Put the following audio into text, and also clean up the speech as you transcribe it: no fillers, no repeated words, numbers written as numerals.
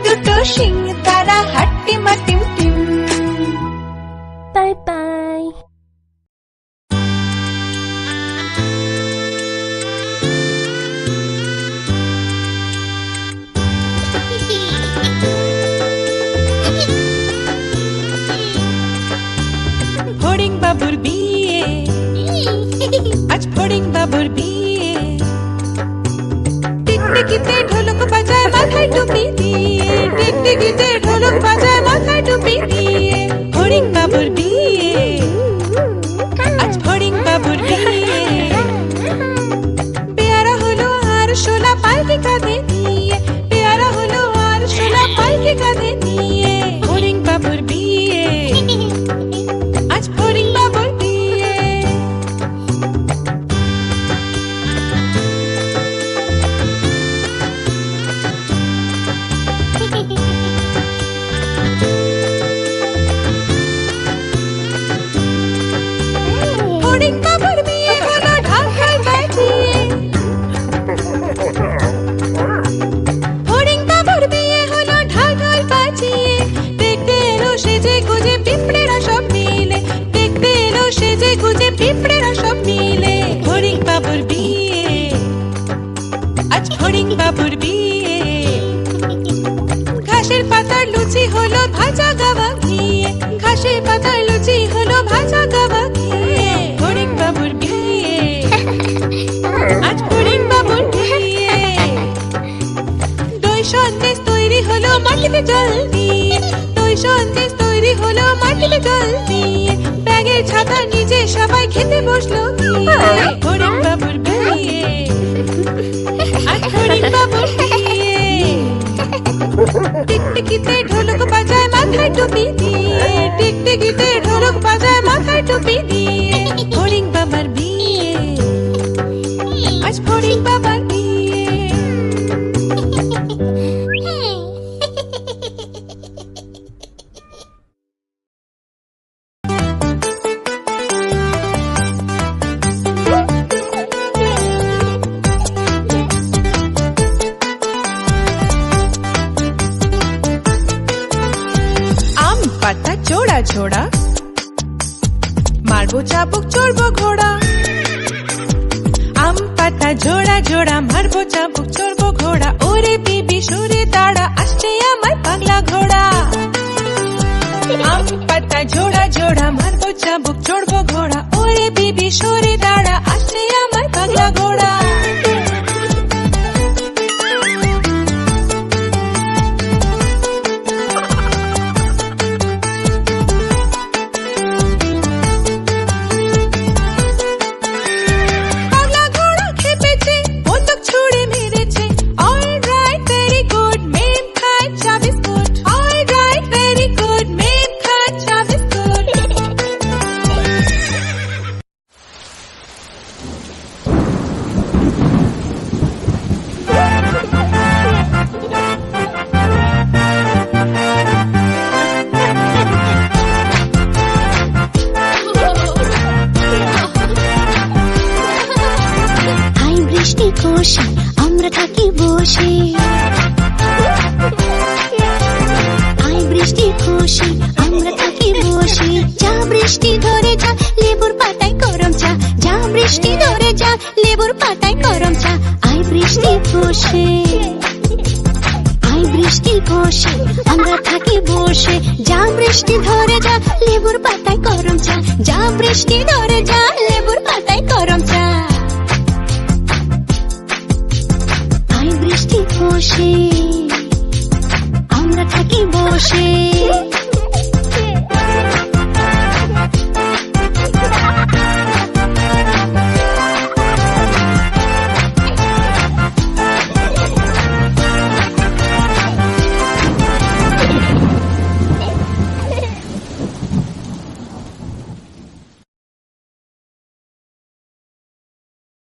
দুটো শিং তারা হাট্টিমা টিম টিম। Bye bye. ফড়িং বাবুর বিয়ে, আজ ফড়িং বাবুর বিয়ে। টিকটিকিতে ঢোলক বাজায় মাথায় টুপি দিয়ে, টিকটিকিতে ঢোলক বাজায় মাথায় টুপি দিয়ে। ফড়িং বাবুর বিয়ে, আজ ফড়িং বাবুর বিয়ে। পেয়ারা হলো আর শোলা পালকি কাঁধে নিয়ে, পেয়ারা হলো আর শোলা পালকি কাঁধে নিয়ে। ফড়িং বাবুর বিয়ে, আজ ফড়িং বাবুর বিয়ে। ফড়িং বাবুর বিয়ে হলো ঢাকায় বাজিয়ে, ফড়িং বাবুর বিয়ে হলো ঢাকায় বাজিয়ে। দেখতে এলো সেজে গুজে পিঁপড়েরা সব মিলে, দেখতে এলো সেজে গুজে পিঁপড়েরা সব মিলে। ফড়িং বাবুর বিয়ে, আজ ফড়িং বাবুর বিয়ে। ঘাসের পাতার লুচি হলো ভাজা গাওয়া ঘিয়ে, ঘাসের পাতার লুচি হলো ভাজা গাওয়া ঘিয়ে। ফড়িং বাবুর বিয়ে, আজ ফড়িং বাবুর বিয়ে। দই সন্দেশ তৈরি হলো মাটিতে জল দিয়ে, দই সন্দেশ তৈরি হলো মাটিতে জল দিয়ে। ব্যাগের ছাতা নিচে সবাই খেতে বসলো গিয়ে। ফড়িং বাবুর বিয়ে, আজ ফড়িং বাবুর বিয়ে। টিকটিকিতে ঢোলক বাজায় মাথায় টুপি দিয়ে, টিকটিকিতে ঢোলক বাজায় মাথায় টুপি দিয়ে। ফড়িং বাবার বিয়ে, আজ ফড়িং বাবার বিয়ে। আম পাতা জোড়া জোড়া, মারবো চাবুক চড়বো ঘোড়া। আম পাতা জোড়া জোড়া, মারবো চাবুক চড়বো ঘোড়া। ওরে বিবি সরে দাঁড়া, আসছে আমার পাগলা ঘোড়া। আম পাতা জোড়া জোড়া, মারবো চাবুক চড়বো ঘোড়া। ওরে বিবি সরে দাঁড়া, আসছে আমার পাগলা ঘোড়া। পাগলা ঘোড়া খেপেছে, বন্দুক ছুড়ে মেরেছে। অলরাইট ভেরি গুড, মেম খায় চা বিস্কুট। অলরাইট ভেরি গুড, মেম খায় চা বিস্কুট। হাই বৃষ্টি কষে আমরা থাকি বসে, হাই বৃষ্টি কষে আমরা থাকি বসে। যা বৃষ্টি ধরে যা, লেবুর পাতায় গরম চা। যা বৃষ্টি ধরে যা, লেবুর পাতায় গরম চা। আই বৃষ্টি কষে, আই বৃষ্টি কষে আমরা থাকি বসে। যা বৃষ্টি ধরে যা, লেবুর পাতায় গরম চা। যা বৃষ্টি ধরে যা, লেবুর পাতায় গরম চা। আই বৃষ্টি কষে আমরা থাকি বসে।